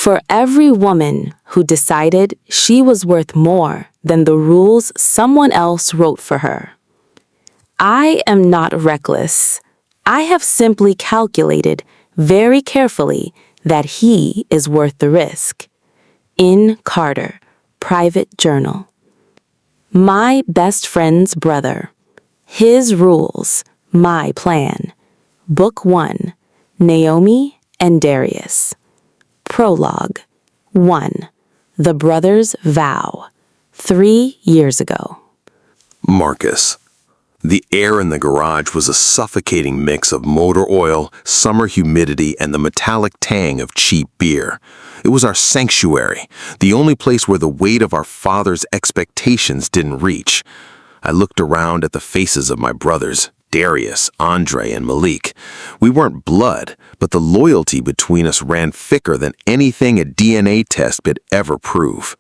For every woman who decided she was worth more than the rules someone else wrote for her. I am not reckless. I have simply calculated very carefully that he is worth the risk. In Carter, Private Journal. My best friend's brother. His rules, my plan. Book 1, Naomi and Darius. Prologue 1. The Brothers' Vow. 3 years ago. Marcus. The air in the garage was a suffocating mix of motor oil, summer humidity, and the metallic tang of cheap beer. It was our sanctuary, the only place where the weight of our father's expectations didn't reach. I looked around at the faces of my brothers, Darius, Andre, and Malik. We weren't blood, but the loyalty between us ran thicker than anything a DNA test could ever prove.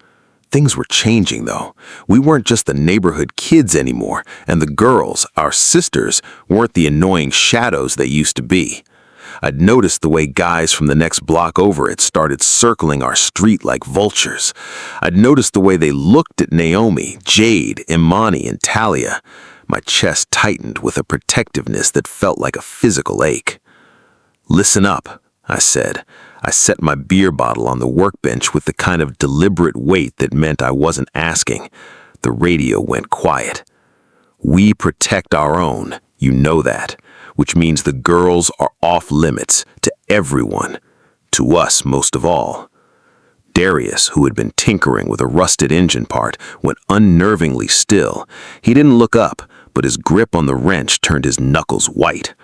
Things were changing, though. We weren't just the neighborhood kids anymore, and the girls, our sisters, weren't the annoying shadows they used to be. I'd noticed the way guys from the next block over had started circling our street like vultures. I'd noticed the way they looked at Naomi, Jade, Imani, and Talia. My chest tightened with a protectiveness that felt like a physical ache. "Listen up," I said. I set my beer bottle on the workbench with the kind of deliberate weight that meant I wasn't asking. The radio went quiet. "We protect our own, you know that, which means the girls are off limits to everyone, to us most of all." Darius, who had been tinkering with a rusted engine part, went unnervingly still. He didn't look up, but his grip on the wrench turned his knuckles white.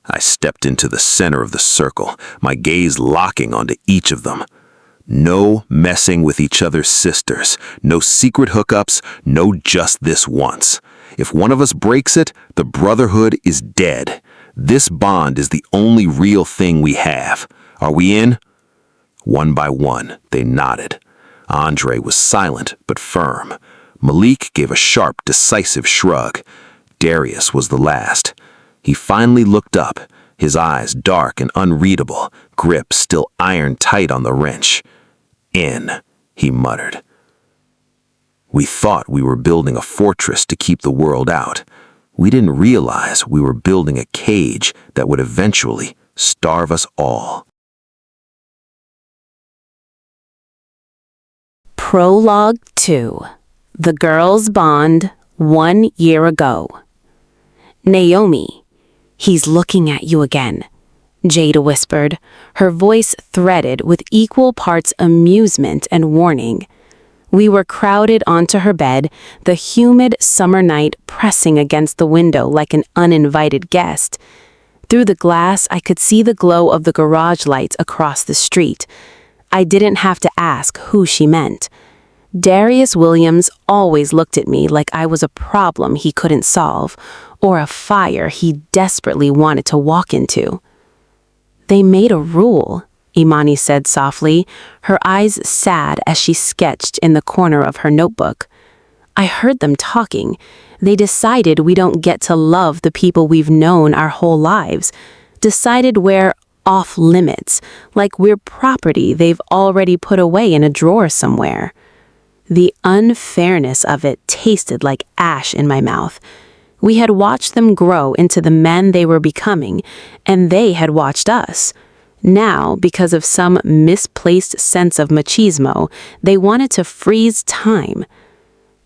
I stepped into the center of the circle, my gaze locking onto each of them. No messing with each other's sisters, no secret hookups, no just this once. If one of us breaks it, the brotherhood is dead. This bond is the only real thing we have. Are we in? One by one, they nodded. Andre was silent but firm. Malik gave a sharp, decisive shrug. Darius was the last. He finally looked up, his eyes dark and unreadable, grip still iron tight on the wrench. "In," he muttered. We thought we were building a fortress to keep the world out. We didn't realize we were building a cage that would eventually starve us all. Prologue 2. The Girls' Bond 1 year ago. Naomi. "He's looking at you again," Jada whispered, her voice threaded with equal parts amusement and warning. We were crowded onto her bed, the humid summer night pressing against the window like an uninvited guest. Through the glass, I could see the glow of the garage lights across the street. I didn't have to ask who she meant. Darius Williams always looked at me like I was a problem he couldn't solve, or a fire he desperately wanted to walk into. "They made a rule," Imani said softly, her eyes sad as she sketched in the corner of her notebook. "I heard them talking. They decided we don't get to love the people we've known our whole lives. Decided we're off limits, like we're property they've already put away in a drawer somewhere." The unfairness of it tasted like ash in my mouth. We had watched them grow into the men they were becoming, and they had watched us. Now, because of some misplaced sense of machismo, they wanted to freeze time.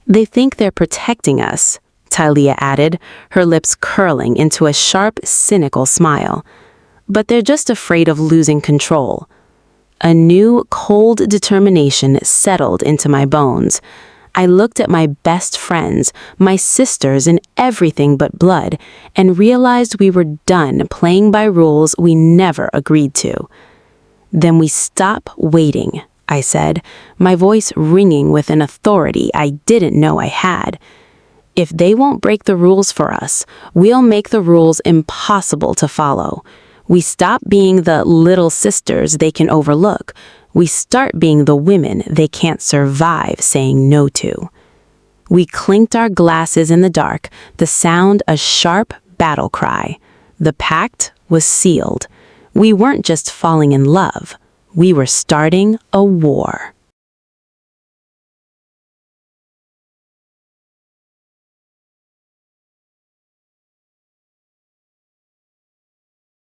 "They think they're protecting us," Talia added, her lips curling into a sharp, cynical smile. "But they're just afraid of losing control." A new, cold determination settled into my bones. I looked at my best friends, my sisters in everything but blood, and realized we were done playing by rules we never agreed to. "Then we stop waiting," I said, my voice ringing with an authority I didn't know I had. "If they won't break the rules for us, we'll make the rules impossible to follow. We stop being the little sisters they can overlook. We start being the women they can't survive saying no to." We clinked our glasses in the dark, the sound a sharp battle cry. The pact was sealed. We weren't just falling in love. We were starting a war.